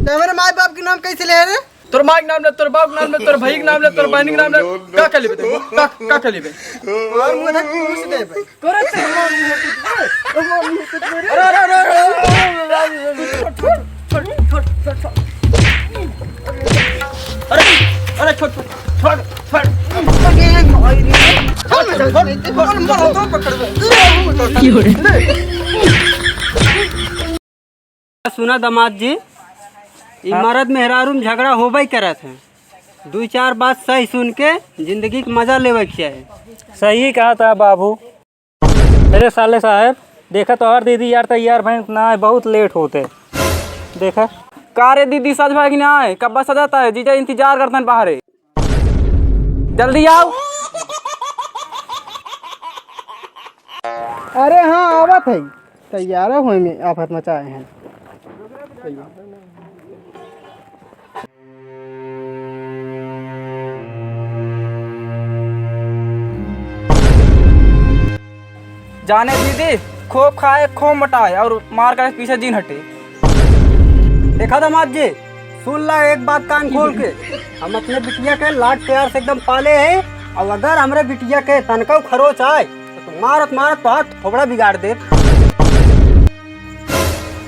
तो हमारे माँ बाप के नाम कैसे ले रे? तोर माँ के नाम ले, तोर बाप के नाम ले, तोर भाई के नाम ले, तोर बहन के नाम ले, का कर लेबे तू? का कर लेबे? और मुंह तक पूछ दे भाई। करे से अरे छोड़ छोड़ छोड़ सुना दामाद जी, मर्द मेहरारू में झगड़ा होबे करत है। दो चार बात सही सुन के जिंदगी के मजा लेवे के चाहिए। सही कहा था बाबू। अरे साले साहब देखा तो और दीदी यार तैयार भैंस ना है, बहुत लेट होते देखा। का रे दीदी सज भाई ना आए, कब बस सजाता है? जीजा इंतजार करते हैं बाहर, जल्दी आओ। अरे हाँ आवत है, तैयार हुए में आफत मचाए हैं। जाने दीदी, खूब खाए खूब मटाए और मार कर पीछे जीन हटे। देखा दामाद जी, सुन ला एक बात कान खोल के। हम अपने बिटिया के लाड प्यार से एकदम पाले हैं, और अगर हमारे बिटिया के तनका खरोच आए तो मारत मारत हाथ थोबड़ा बिगाड़ दे।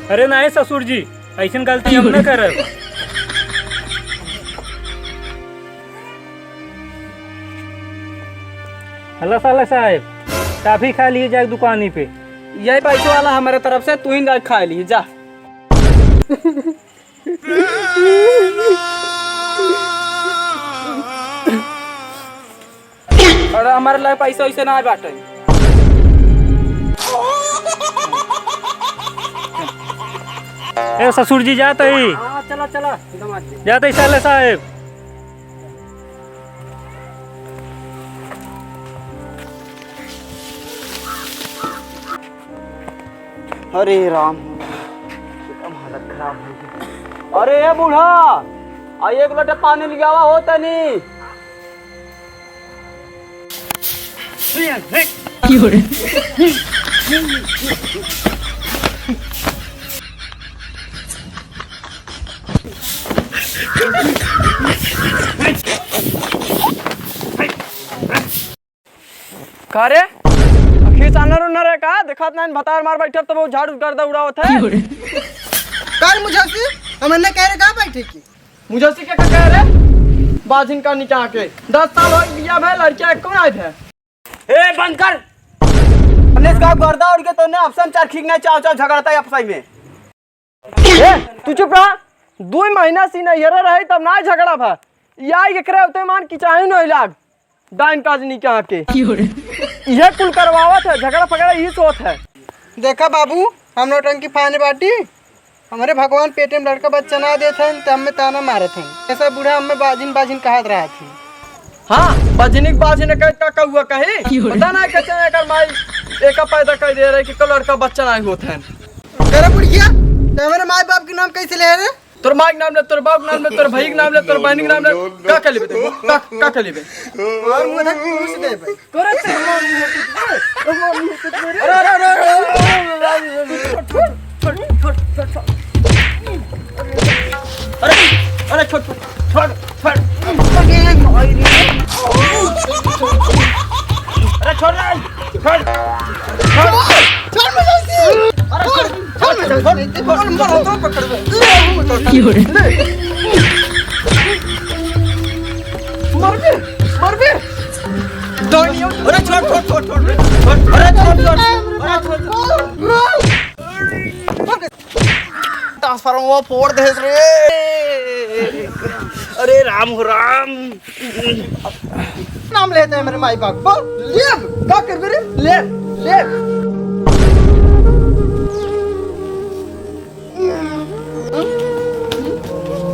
अरे नहीं ससुर जी, ऐसी गलती हम न करब। हेलो साले साहब, काफी खा लिए जाए दुकानी पे। यही पैसे वाला हमारे तरफ से, तू ही खा ली जा। और हमारे लिए पैसा वैसे ना बाटे। ए ससुर जी जाते ही, हाँ चला चला दामाद जी। जाते ही साले साहब। अरे राम, हालत खराब हो गई। अरे ये बूढ़ा, आई एक लोटे पानी लिया हुआ होता नहीं। का रे खींच आनर उनर है का? देखा नहीं भतार मार बैठे तो वो झाड़ू कर दे उड़ावत है। कर मुझे हमने कह रहे कहाँ बैठे की? मुझे से क्या कह रहे? बाजिन का नीचे आके 10 साल हो गया भाई, लड़कियां कौन आए थे? ए बंद कर। हमने इसका गर्दा उड़ के तो ने अफसन चार खींचना चाव चाव झगड़ता है आपस में। ए तू चुप रहा। 2 महीना सी नहीं रहे तब ना झगड़ा भा। या ये करे होते मान की चाहे नहीं लाग डाइन काजनी के आके यह कुल करवावत है, झगड़ा फगड़ा यही सोच है। देखा बाबू, हम नौटंकी फाने बाटी, हमारे भगवान पेटे में लड़का बच्चा ना देते हैं तो हमें ताना मारे थे। ऐसा बूढ़ा हमें बाजिन बाजिन कहा रहा थी। हाँ बाजिनिक बाजिन का हुआ कहे पता ना कैसे अगर माई एक पैदा कर दे रहे कि कल लड़का बच्चा नहीं होता है। करे बुढ़िया, तो हमारे माँ बाप के नाम कैसे ले रहे? तोर माँ के नाम ले, तोर बाप के नाम ले, तोर भाई के नाम ले, तोर बहन के नाम ले, का कर लेबे तू? का कर लेबे? और मुंह तक पूछ दे भाई। करे से अरे छोड़ छोड़ छोड़ छोड़ अरे छोड़ ना, छोड़ छोड़ मुझे। अरे छोड़ छोड़ छोड़ मरो तो पकड़ दे। मर भी दोनियो। अरे छोड़ छोड़ छोड़ छोड़ अरे छोड़ छोड़ अरे छोड़ ट्रांसफार्मर वो फोड़ दे रे। अरे राम हो राम। नाम लेते हैं मेरे माई बाप को। ले क्या कर रहे? ले ले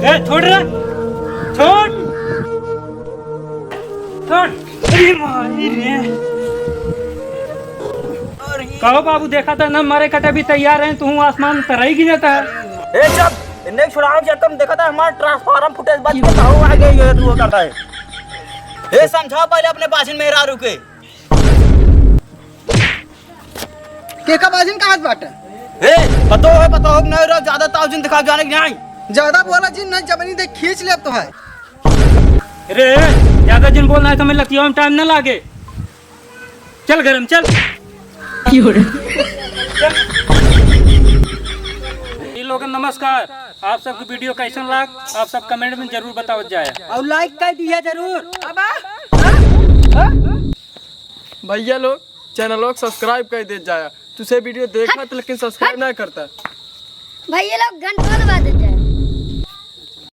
ए छोड़ रे, छोड़ छोड़। अरे मारी रे। कहो बाबू, देखा था ना मारे कटे भी तैयार हैं, तू आसमान तरह ही गिरता है। ए जब इन्हें छुड़ाओ जब तुम देखा था हमारा ट्रांसफार्मर फुटेज बच के ताऊ आ गई है, तू करता है। ए समझाओ पहले अपने बाजिन में मेहरारू के। के का बाजिन का हाथ बाटा? ए पतो है नहीं रो, ज्यादा ताउजिन दिखा जाने की नहीं। ज्यादा बोला जी न जबनी देख खींच ले तो है। अरे ज्यादा जिन बोलना है तो मैं लतियों में टाइम न लागे। चल गरम चल। ये लोग नमस्कार, आप सबकी वीडियो कैसन लाग आप सब कमेंट में जरूर बताओ जाए और लाइक कर दिया जरूर। भैया लोग चैनल को सब्सक्राइब कर दे जाया। तुझे वीडियो देखना तो लेकिन सब्सक्राइब नहीं करता। भैया लोग घंटा दबा देते हैं।